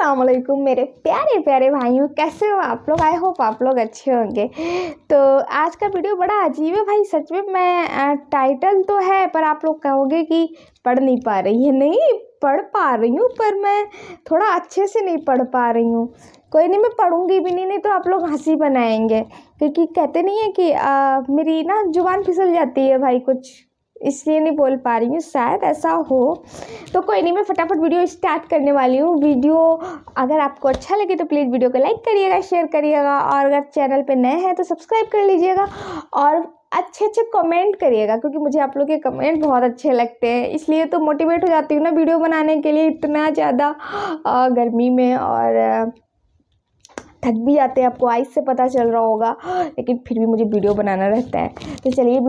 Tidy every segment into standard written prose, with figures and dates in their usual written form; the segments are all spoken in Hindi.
अस्सलाम वालेकुम मेरे प्यारे प्यारे भाइयों, कैसे हो आप लोग। आई होप आप लोग अच्छे होंगे। तो आज का वीडियो बड़ा अजीब है भाई, सच में। मैं टाइटल तो है पर आप लोग कहोगे कि पढ़ नहीं पा रही है। नहीं, पढ़ पा रही हूँ पर मैं थोड़ा अच्छे से नहीं पढ़ पा रही हूँ। कोई नहीं, मैं पढ़ूंगी भी नहीं तो आप लोग हंसी बनाएंगे, क्योंकि कहते नहीं है कि मेरी ना जुबान फिसल जाती है भाई, कुछ इसलिए नहीं बोल पा रही हूँ, शायद ऐसा हो। तो कोई नहीं, मैं फटाफट वीडियो स्टार्ट करने वाली हूँ। वीडियो अगर आपको अच्छा लगे तो प्लीज़ वीडियो को लाइक करिएगा, शेयर करिएगा, और अगर चैनल पे नए हैं तो सब्सक्राइब कर लीजिएगा और अच्छे अच्छे कमेंट करिएगा, क्योंकि मुझे आप लोग के कमेंट बहुत अच्छे लगते हैं। इसलिए तो मोटिवेट हो जाती हूँ ना वीडियो बनाने के लिए, इतना ज़्यादा गर्मी में, और थक भी जाते हैं, आपको आइस से पता चल रहा होगा, लेकिन फिर भी मुझे वीडियो बनाना रहता है। तो चलिए, एक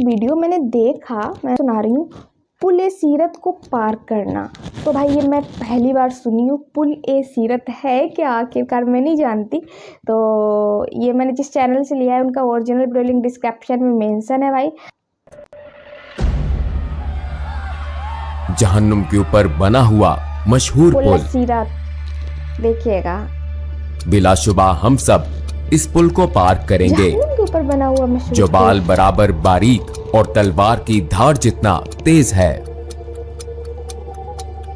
वीडियो मैंने देखा, मैं सुना रही हूँ, पुल ए सीरत को पार करना। तो भाई ये मैं पहली बार सुनी हूँ, पुल ए सीरत है क्या, आखिरकार मैं नहीं जानती। तो ये मैंने जिस चैनल से लिया है उनका ओरिजिनल वीडियो लिंक डिस्क्रिप्शन में मेंशन है भाई। जहन्नुम के ऊपर बना हुआ मशहूर पुल ए पुल, सीरत देखिएगा। बिलाशुबा हम सब इस पुल को पार करेंगे, जहन्नुम के ऊपर बना हुआ मशहूर जो बाल पुल। बराबर बारीक और तलवार की धार जितना तेज है।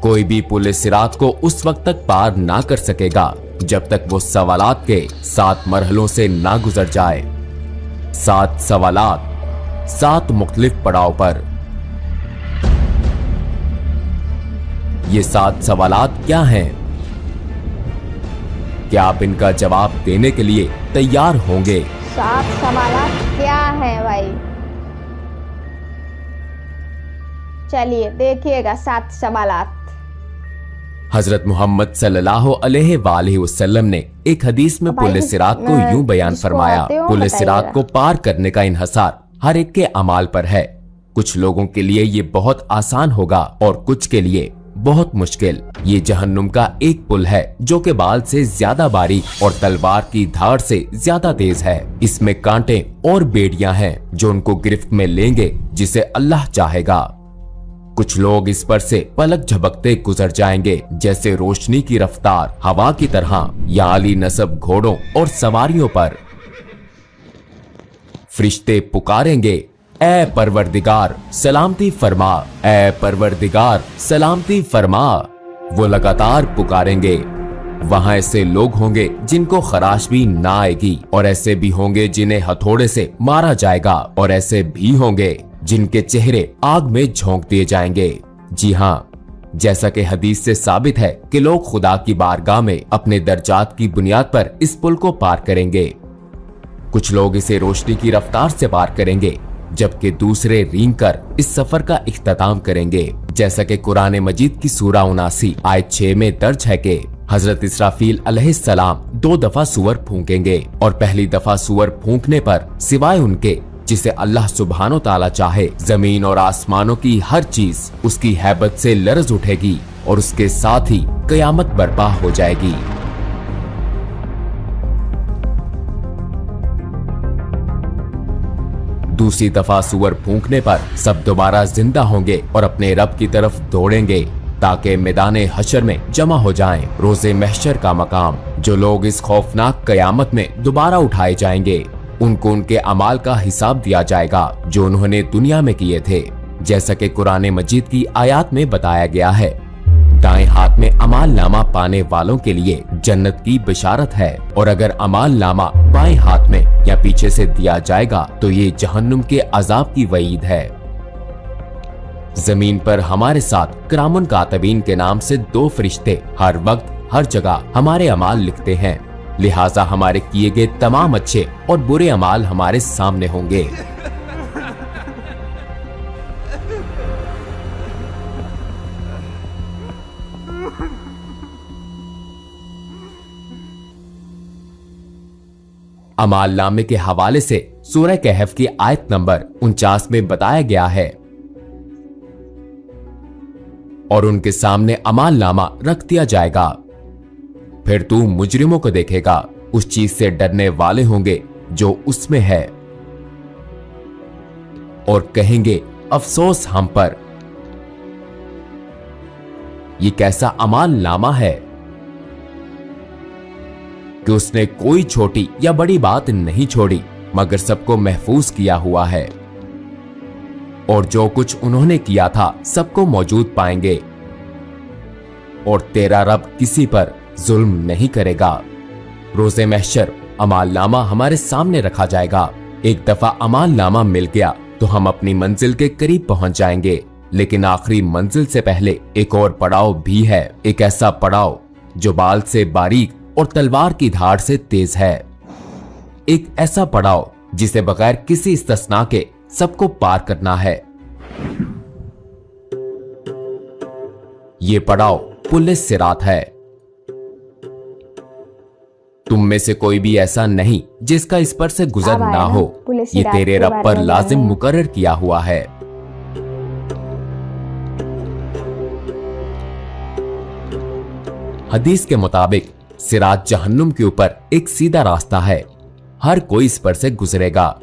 कोई भी पुल सिरात को उस वक्त तक पार ना कर सकेगा जब तक वो सवालात के 7 मरहलों से ना गुजर जाए। 7 सवालात 7 मुख्तलिफ पड़ाव पर। ये 7 सवालात क्या हैं? क्या आप इनका जवाब देने के लिए तैयार होंगे? 7 सवाल क्या है भाई, चलिए देखिएगा 7 सवालात। हजरत मोहम्मद सल्लल्लाहु अलैहि वसल्लम ने एक हदीस में पुल सिरात को यूं बयान फरमाया, पुल सिरात को पार करने का इन्हसार हर एक के अमाल पर है। कुछ लोगों के लिए ये बहुत आसान होगा और कुछ के लिए बहुत मुश्किल। ये जहन्नुम का एक पुल है जो के बाल से ज्यादा बारीक और तलवार की धार से ज्यादा तेज है। इसमें कांटे और बेड़ियां हैं जो उनको गिरफ्त में लेंगे जिसे अल्लाह चाहेगा। कुछ लोग इस पर से पलक झपकते गुजर जाएंगे, जैसे रोशनी की रफ्तार हवा की तरह, या आली नसब घोड़ों और सवारियों पर। फरिश्ते पुकारेंगे, ऐ परवरदिगार सलामती फरमा, ऐ परवरदिगार सलामती फरमा। वो लगातार पुकारेंगे। वहां ऐसे लोग होंगे जिनको खराश भी ना आएगी, और ऐसे भी होंगे जिन्हें हथौड़े से मारा जाएगा, और ऐसे भी होंगे जिनके चेहरे आग में झोंक दिए जाएंगे। जी हाँ, जैसा कि हदीस से साबित है कि लोग खुदा की बारगाह में अपने दर्जात की बुनियाद पर इस पुल को पार करेंगे। कुछ लोग इसे रोशनी की रफ्तार से पार करेंगे, जबकि दूसरे रेंग कर इस सफर का इख्तिताम करेंगे। जैसा कि कुरान मजीद की सूरा 79 आयत 6 में दर्ज है कि हजरत इसराफील अलैहिस्सलाम 2 दफा सूअर फूंकेंगे, और पहली दफा सूअर फूंकने पर सिवाय उनके जिसे अल्लाह सुब्हानो ताला चाहे, जमीन और आसमानों की हर चीज उसकी हैबत से लरज उठेगी, और उसके साथ ही कयामत बर्पा हो जाएगी। दूसरी दफा सूअर फूंकने पर सब दोबारा जिंदा होंगे और अपने रब की तरफ दौड़ेंगे, ताकि मैदाने हशर में जमा हो जाएं, रोजे महशर का मकाम। जो लोग इस खौफनाक कयामत में दोबारा उठाए जाएंगे, उनको उनके अमाल का हिसाब दिया जाएगा जो उन्होंने दुनिया में किए थे। जैसा कि कुरान मजीद की आयत में बताया गया है, दाएं हाथ में अमाल नामा पाने वालों के लिए जन्नत की बिशारत है, और अगर अमाल नामा बाएं हाथ में या पीछे से दिया जाएगा तो ये जहन्नुम के अजाब की वईद है। जमीन पर हमारे साथ किरामुन कातिबीन के नाम से 2 फरिश्ते हर वक्त हर जगह हमारे अमाल लिखते हैं, लिहाजा हमारे किए गए तमाम अच्छे और बुरे अमाल हमारे सामने होंगे। अमाल नामे के हवाले से सूरह कहफ की आयत नंबर 49 में बताया गया है, और उनके सामने अमाल नामा रख दिया जाएगा। फिर तू मुजरिमों को देखेगा, उस चीज से डरने वाले होंगे जो उसमें है, और कहेंगे अफसोस हम पर। ये कैसा अमाल नामा है कि उसने कोई छोटी या बड़ी बात नहीं छोड़ी, मगर सबको महफूज किया हुआ है। और जो कुछ उन्होंने किया था सबको मौजूद पाएंगे। और तेरा रब किसी पर जुल्म नहीं करेगा। रोज़े महशर अमालनामा हमारे सामने रखा जाएगा। एक दफा अमालनामा मिल गया तो हम अपनी मंजिल के करीब पहुंच जाएंगे, लेकिन आखिरी मंजिल से पहले एक और पड़ाव भी है। एक ऐसा पड़ाव जो बाल से बारीक और तलवार की धार से तेज है। एक ऐसा पड़ाव जिसे बगैर किसी इस्तिस्ना के सबको पार करना है। ये पड़ाव पुलिस सिरात है। तुम में से कोई भी ऐसा नहीं जिसका इस पर से गुजर ना हो। ये तेरे रब पर लाजिम मुकर्रर किया हुआ है। हदीस के मुताबिक सिरात जहन्नुम के ऊपर एक सीधा रास्ता है। हर कोई इस पर से गुजरेगा।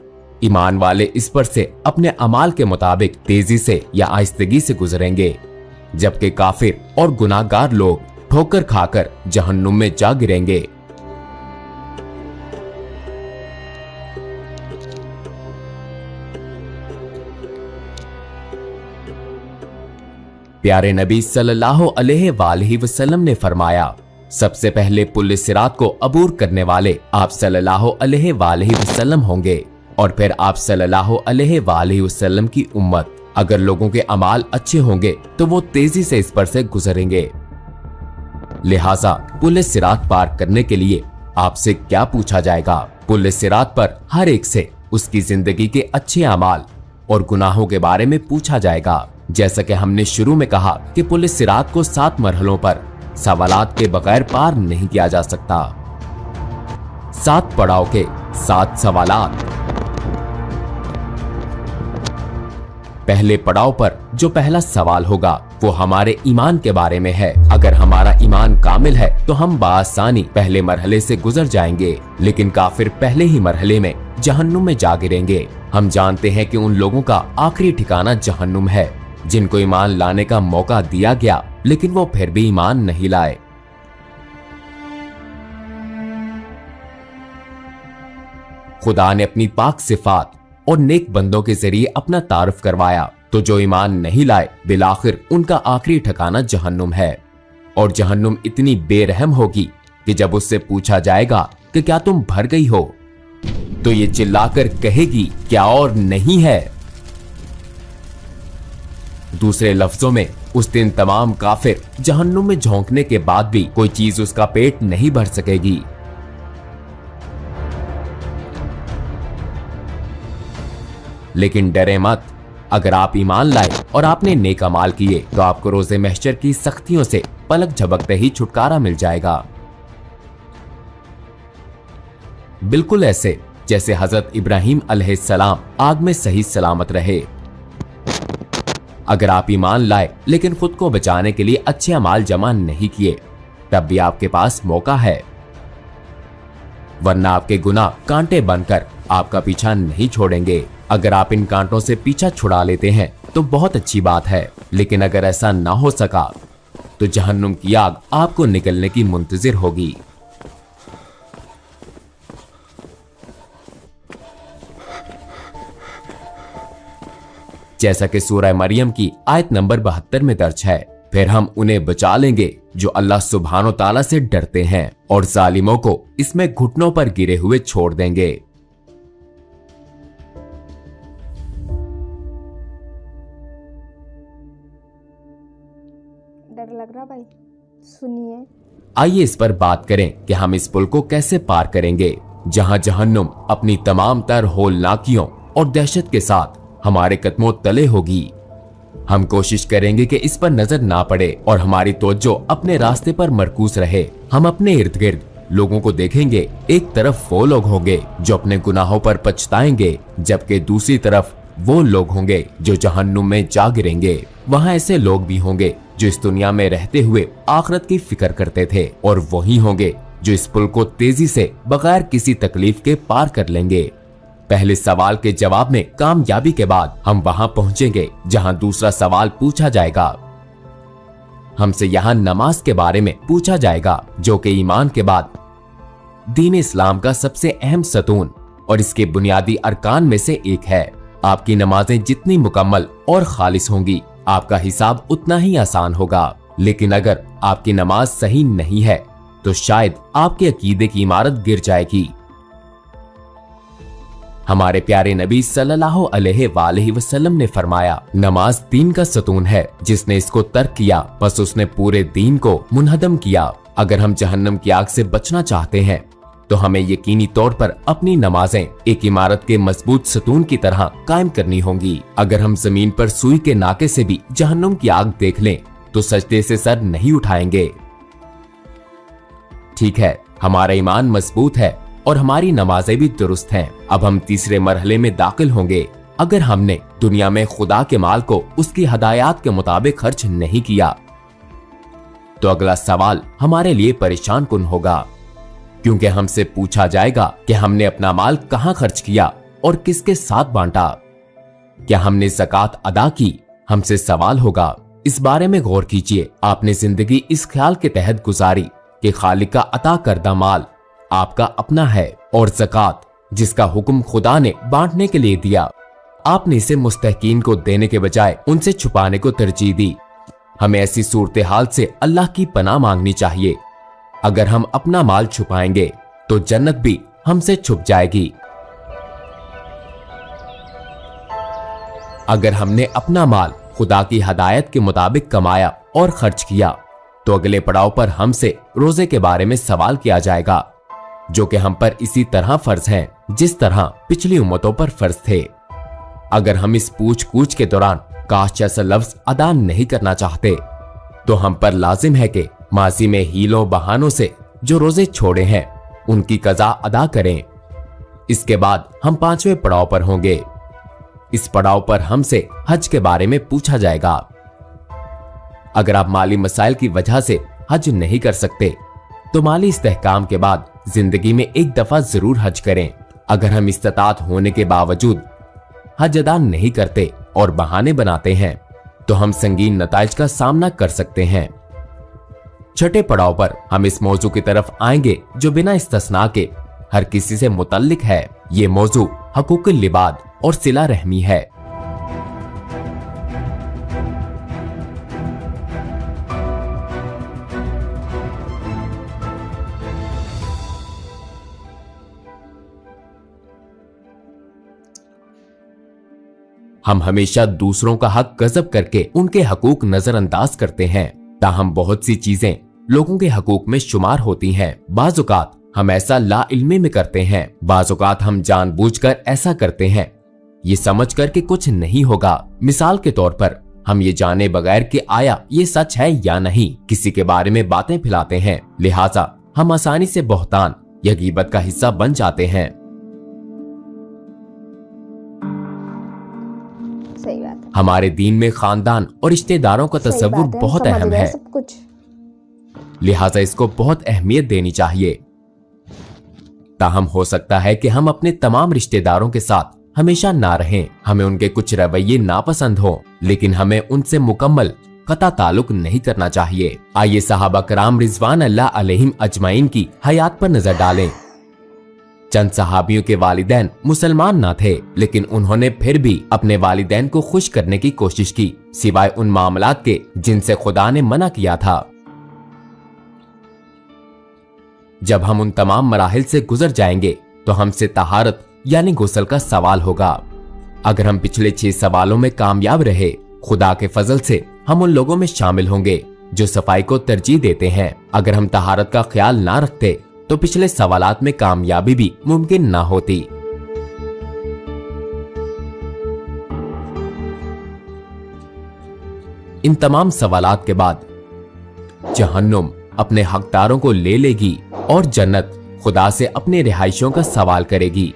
ईमान वाले इस पर से अपने अमाल के मुताबिक तेजी से या आहिस्तगी से गुजरेंगे, जबकि काफिर और गुनाहगार लोग ठोकर खाकर जहन्नुम में जा गिरेंगे। प्यारे नबी सल्लल्लाहु अलैहि वसल्लम ने फरमाया, सबसे पहले पुलिस सिरात को अबूर करने वाले आप सल्लल्लाहु अलैहि वसल्लम होंगे, और फिर आप सल्लल्लाहु अलैहि वसल्लम की उम्मत। अगर लोगों के अमाल अच्छे होंगे तो वो तेजी से इस पर से गुजरेंगे। लिहाजा पुलिस सिरात पार करने के लिए आपसे क्या पूछा जाएगा? पुलिस सिरात पर हर एक से उसकी जिंदगी के अच्छे अमाल और गुनाहों के बारे में पूछा जाएगा। जैसा कि हमने शुरू में कहा कि पुलिस सिरात को 7 मरहलों पर सवालात के बगैर पार नहीं किया जा सकता। 7 पड़ाव के 7 सवालात। पहले पड़ाव पर जो पहला सवाल होगा वो हमारे ईमान के बारे में है। अगर हमारा ईमान कामिल है तो हम बासानी पहले मरहले से गुजर जाएंगे, लेकिन काफिर पहले ही मरहले में जहन्नुम में जा गिरेंगे। हम जानते हैं कि उन लोगों का आखिरी ठिकाना जहन्नुम है जिनको ईमान लाने का मौका दिया गया, लेकिन वो फिर भी ईमान नहीं लाए। खुदा ने अपनी पाक सिफात और नेक बंदों के जरिए अपना तारुफ करवाया, तो जो ईमान नहीं लाए बिलाखिर उनका आखिरी ठिकाना जहन्नुम है। और जहन्नुम इतनी बेरहम होगी कि जब उससे पूछा जाएगा कि क्या तुम भर गई हो, तो ये चिल्लाकर कहेगी क्या और नहीं है। दूसरे लफ्जों में उस दिन तमाम काफिर जहन्नुम में झोंकने के बाद भी कोई चीज उसका पेट नहीं भर सकेगी। लेकिन डरे मत, अगर आप ईमान लाए और आपने नेक अमाल किए तो आपको रोज़े महशर की सख्तियों से पलक झपकते ही छुटकारा मिल जाएगा। बिल्कुल ऐसे जैसे हजरत इब्राहिम अलैहिस्सलाम आग में सही सलामत रहे। अगर आप ईमान लाए लेकिन खुद को बचाने के लिए अच्छे अमाल जमा नहीं किए, तब भी आपके पास मौका है, वरना आपके गुनाह कांटे बनकर आपका पीछा नहीं छोड़ेंगे। अगर आप इन कांटों से पीछा छुड़ा लेते हैं तो बहुत अच्छी बात है, लेकिन अगर ऐसा ना हो सका तो जहन्नुम की आग आपको निकलने की मुंतजिर होगी। जैसा कि सूरह मरियम की आयत नंबर 72 में दर्ज है, फिर हम उन्हें बचा लेंगे जो अल्लाह सुब्हानो ताला से डरते हैं और जालिमों को इसमें घुटनों पर गिरे हुए छोड़ देंगे। डर लग रहा भाई, सुनिए। आइए इस पर बात करें कि हम इस पुल को कैसे पार करेंगे, जहां जहन्नुम अपनी तमाम तर होलनाकियों और दहशत के साथ हमारे कदमों तले होगी। हम कोशिश करेंगे कि इस पर नजर ना पड़े और हमारी तवज्जो अपने रास्ते पर मरकूज रहे। हम अपने इर्द गिर्द लोगों को देखेंगे। एक तरफ वो लोग होंगे जो अपने गुनाहों पर पछताएंगे, जबकि दूसरी तरफ वो लोग होंगे जो जहन्नुम में जा गिरेंगे। वहाँ ऐसे लोग भी होंगे जो इस दुनिया में रहते हुए आखिरत की फिक्र करते थे, और वही होंगे जो इस पुल को तेजी से बगैर किसी तकलीफ के पार कर लेंगे। पहले सवाल के जवाब में कामयाबी के बाद हम वहां पहुंचेंगे जहां दूसरा सवाल पूछा जाएगा। हमसे यहां नमाज के बारे में पूछा जाएगा, जो कि ईमान के बाद दीन इस्लाम का सबसे अहम सतून और इसके बुनियादी अरकान में से एक है। आपकी नमाजें जितनी मुकम्मल और खालिस होंगी, आपका हिसाब उतना ही आसान होगा। लेकिन अगर आपकी नमाज सही नहीं है तो शायद आपके अकीदे की इमारत गिर जाएगी। हमारे प्यारे नबी सल्लल्लाहु अलैहि वसल्लम ने फरमाया, नमाज दीन का सतून है, जिसने इसको तर्क किया बस उसने पूरे दीन को मुनहदम किया। अगर हम जहन्नम की आग से बचना चाहते हैं तो हमें यकीनी तौर पर अपनी नमाजें एक इमारत के मजबूत सतून की तरह कायम करनी होंगी। अगर हम जमीन पर सुई के नाके से भी जहन्नम की आग देख लें तो सजदे से सर नहीं उठाएंगे। ठीक है, हमारा ईमान मजबूत है और हमारी नमाजें भी दुरुस्त हैं। अब हम तीसरे मरहले में दाखिल होंगे। अगर हमने दुनिया में खुदा के माल को उसकी हदायत के मुताबिक खर्च नहीं किया तो अगला सवाल हमारे लिए परेशान कुन होगा, क्योंकि हमसे पूछा जाएगा कि हमने अपना माल कहां खर्च किया और किसके साथ बांटा। क्या हमने ज़कात अदा की? हमसे सवाल होगा। इस बारे में गौर कीजिए। आपने जिंदगी इस ख्याल के तहत गुजारी कि खालिक का अता करदा माल आपका अपना है और ज़कात जिसका हुक्म खुदा ने बांटने के लिए दिया, आपने इसे मुस्तहकीन को देने के बजाय उनसे छुपाने को तरजीह दी। हमें ऐसी सूरत हाल से अल्लाह की पनाह मांगनी चाहिए। अगर हम अपना माल छुपाएंगे तो जन्नत भी हमसे छुप जाएगी। अगर हमने अपना माल खुदा की हदायत के मुताबिक कमाया और खर्च किया तो अगले पड़ाव पर हमसे रोजे के बारे में सवाल किया जाएगा, जो कि हम पर इसी तरह फर्ज हैं जिस तरह पिछली उम्मतों पर फर्ज थे। अगर हम इस पूछ कूछ के दौरान काश जैसा लफ्ज अदा नहीं करना चाहते तो हम पर लाजिम है कि माजी में हीलों बहानों से जो रोजे छोड़े हैं उनकी कज़ा अदा करें। इसके बाद हम 5वें पड़ाव पर होंगे। इस पड़ाव पर हमसे हज के बारे में पूछा जाएगा। अगर आप माली मसाइल की वजह से हज नहीं कर सकते तो माली इस्तेहकाम के बाद जिंदगी में एक दफा जरूर हज करें। अगर हम इस्तात होने के बावजूद हज अदा नहीं करते और बहाने बनाते हैं तो हम संगीन नताइज का सामना कर सकते हैं। छठे पड़ाव पर हम इस मौजू की तरफ आएंगे जो बिना इस्तिस्ना के हर किसी से मुतल्लिक है। ये मौजू हकूकुल लिबाद और सिला रहमी है। हम हमेशा दूसरों का हक गजब करके उनके हकूक नजरअंदाज करते हैं, ताहम बहुत सी चीजें लोगों के हकूक में शुमार होती हैं। बाज़-औक़ात हम ऐसा ला इल्मी में करते हैं, बाज़-औक़ात हम जानबूझकर ऐसा करते हैं ये समझ कर कि कुछ नहीं होगा। मिसाल के तौर पर हम ये जाने बगैर कि आया ये सच है या नहीं किसी के बारे में बातें फैलाते हैं, लिहाजा हम आसानी से बहतान या गीबत का हिस्सा बन जाते हैं। सही बात है। हमारे दीन में खानदान और रिश्तेदारों का तस्वुर बहुत अहम है, सब कुछ। लिहाजा इसको बहुत अहमियत देनी चाहिए। ताहम हो सकता है कि हम अपने तमाम रिश्तेदारों के साथ हमेशा ना रहें, हमें उनके कुछ रवैये नापसंद हो, लेकिन हमें उनसे मुकम्मल कता ताल्लुक नहीं करना चाहिए। आइए सहाबा कराम रिजवान अल्लाह अलैहिम अजमाइन की हयात पर नजर डालें। चंद सहाबियों के वालिदैन मुसलमान ना थे, लेकिन उन्होंने फिर भी अपने वालिदैन को खुश करने की कोशिश की, सिवाय उन मामलात के जिनसे खुदा ने मना किया था। जब हम उन तमाम मराहिल से गुजर जाएंगे तो हमसे तहारत यानी गुस्ल का सवाल होगा। अगर हम पिछले 6 सवालों में कामयाब रहे, खुदा के फजल से हम उन लोगों में शामिल होंगे जो सफाई को तरजीह देते हैं। अगर हम तहारत का ख्याल ना रखते तो पिछले सवालात में कामयाबी भी मुमकिन ना होती। इन तमाम सवालात के बाद जहन्नुम अपने हकदारों को ले लेगी और जन्नत खुदा से अपने रिहाइशों का सवाल करेगी।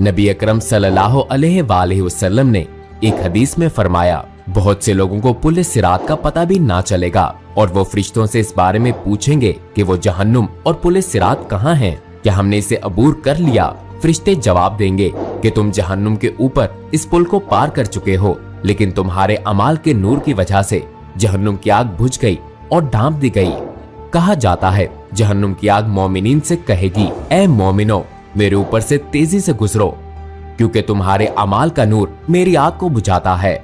नबी अकरम सल्लल्लाहु अलैहि वसल्लम ने एक हदीस में फरमाया, बहुत से लोगों को पुल सिरात का पता भी ना चलेगा और वो फरिश्तों से इस बारे में पूछेंगे कि वो जहन्नुम और पुल सिरात कहाँ हैं, क्या हमने इसे अबूर कर लिया? फरिश्ते जवाब देंगे कि तुम जहन्नुम के ऊपर इस पुल को पार कर चुके हो, लेकिन तुम्हारे अमाल के नूर की वजह से जहन्नुम की आग बुझ गई और ढांप दी गई। कहा जाता है जहन्नुम की आग मोमिनीन से कहेगी, ए मोमिनो, मेरे ऊपर से तेजी से गुजरो, क्योंकि तुम्हारे अमाल का नूर मेरी आग को बुझाता है।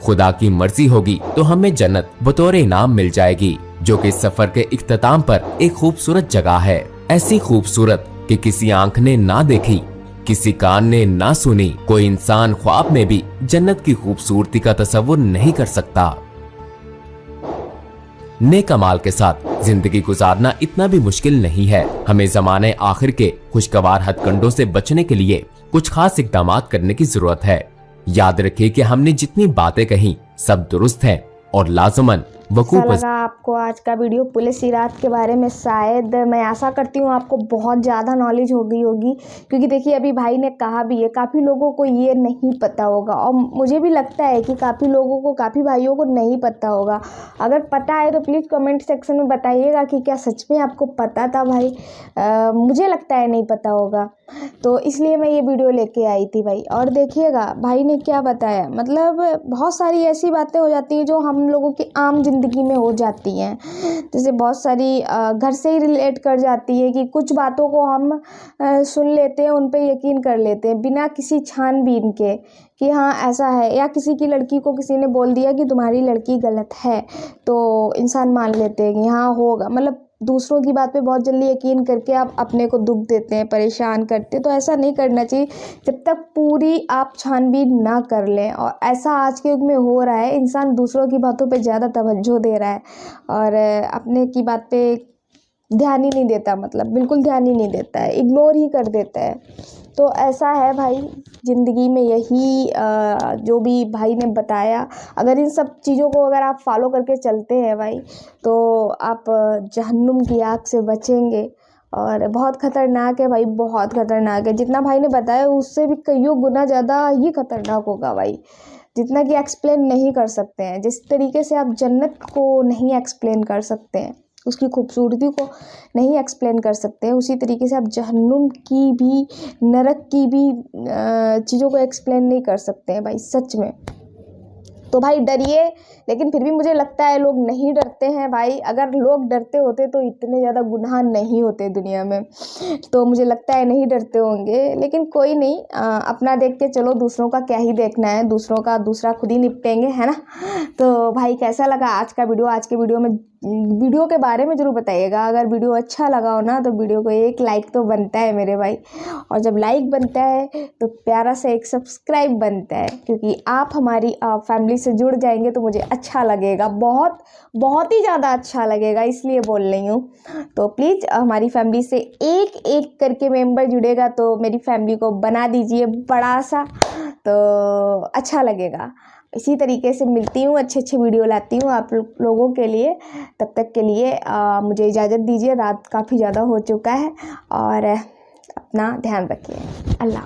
खुदा की मर्जी होगी तो हमें जन्नत बतौर इनाम मिल जाएगी, जो कि सफर के इख्तिताम पर एक खूबसूरत जगह है। ऐसी खूबसूरत कि किसी आंख ने ना देखी, किसी कान ने ना सुनी, कोई इंसान ख्वाब में भी जन्नत की खूबसूरती का तस्वुर नहीं कर सकता। नेक अमाल के साथ जिंदगी गुजारना इतना भी मुश्किल नहीं है। हमें ज़माने आखिर के खुशगवार हथकंडों से बचने के लिए कुछ खास इक़दाम करने की जरूरत है। याद रखिए कि हमने जितनी बातें कही सब दुरुस्त हैं और लाजमन वकूफ। लगा आपको आज का वीडियो पुलिस इराद के बारे में? शायद मैं आशा करती हूँ आपको बहुत ज़्यादा नॉलेज हो गई होगी, क्योंकि देखिए अभी भाई ने कहा भी है, काफ़ी लोगों को ये नहीं पता होगा और मुझे भी लगता है कि काफ़ी लोगों को, काफ़ी भाइयों को नहीं पता होगा। अगर पता है तो प्लीज़ कमेंट सेक्शन में बताइएगा कि क्या सच में आपको पता था भाई। मुझे लगता है नहीं पता होगा, तो इसलिए मैं ये वीडियो लेके आई थी भाई। और देखिएगा भाई ने क्या बताया, मतलब बहुत सारी ऐसी बातें हो जाती हैं जो हम लोगों की आम जिंदगी में हो जाती हैं, जैसे बहुत सारी घर से ही रिलेट कर जाती है कि कुछ बातों को हम सुन लेते हैं, उन पे यकीन कर लेते हैं बिना किसी छानबीन के कि हाँ ऐसा है, या किसी की लड़की को किसी ने बोल दिया कि तुम्हारी लड़की गलत है तो इंसान मान लेते हैं कि हाँ होगा। मतलब दूसरों की बात पे बहुत जल्दी यकीन करके आप अपने को दुख देते हैं, परेशान करते हैं। तो ऐसा नहीं करना चाहिए जब तक पूरी आप छानबीन ना कर लें। और ऐसा आज के युग में हो रहा है, इंसान दूसरों की बातों पे ज़्यादा तवज्जो दे रहा है और अपने की बात पे ध्यान ही नहीं देता, मतलब बिल्कुल ध्यान ही नहीं देता है, इग्नोर ही कर देता है। तो ऐसा है भाई ज़िंदगी में, यही जो भी भाई ने बताया, अगर इन सब चीज़ों को अगर आप फॉलो करके चलते हैं भाई तो आप जहन्नुम की आग से बचेंगे। और बहुत ख़तरनाक है भाई, बहुत ख़तरनाक है। जितना भाई ने बताया उससे भी कईयों गुना ज़्यादा ही ख़तरनाक होगा भाई, जितना कि एक्सप्लेन नहीं कर सकते हैं। जिस तरीके से आप जन्नत को नहीं एक्सप्लेन कर सकते हैं, उसकी खूबसूरती को नहीं एक्सप्लेन कर सकते हैं, उसी तरीके से आप जहन्नुम की भी, नरक की भी चीज़ों को एक्सप्लेन नहीं कर सकते हैं भाई, सच में। तो भाई डरिए, लेकिन फिर भी मुझे लगता है लोग नहीं डरते हैं भाई। अगर लोग डरते होते तो इतने ज़्यादा गुनाह नहीं होते दुनिया में, तो मुझे लगता है नहीं डरते होंगे। लेकिन कोई नहीं, अपना देख के चलो, दूसरों का क्या ही देखना है, दूसरों का दूसरा खुद ही निपटेंगे, है ना। तो भाई कैसा लगा आज का वीडियो? आज के वीडियो के बारे में ज़रूर बताइएगा। अगर वीडियो अच्छा लगा हो ना तो वीडियो को एक लाइक तो बनता है मेरे भाई, और जब लाइक बनता है तो प्यारा सा एक सब्सक्राइब बनता है, क्योंकि आप हमारी फैमिली से जुड़ जाएंगे तो मुझे अच्छा लगेगा, बहुत बहुत ही ज़्यादा अच्छा लगेगा, इसलिए बोल रही हूँ। तो प्लीज़ हमारी फैमिली से एक एक करके मेंबर जुड़ेगा तो मेरी फैमिली को बना दीजिए बड़ा सा, तो अच्छा लगेगा। इसी तरीके से मिलती हूँ, अच्छे अच्छे वीडियो लाती हूँ आप लोगों के लिए। तब तक के लिए मुझे इजाज़त दीजिए, रात काफ़ी ज़्यादा हो चुका है, और अपना ध्यान रखिए। अल्लाह।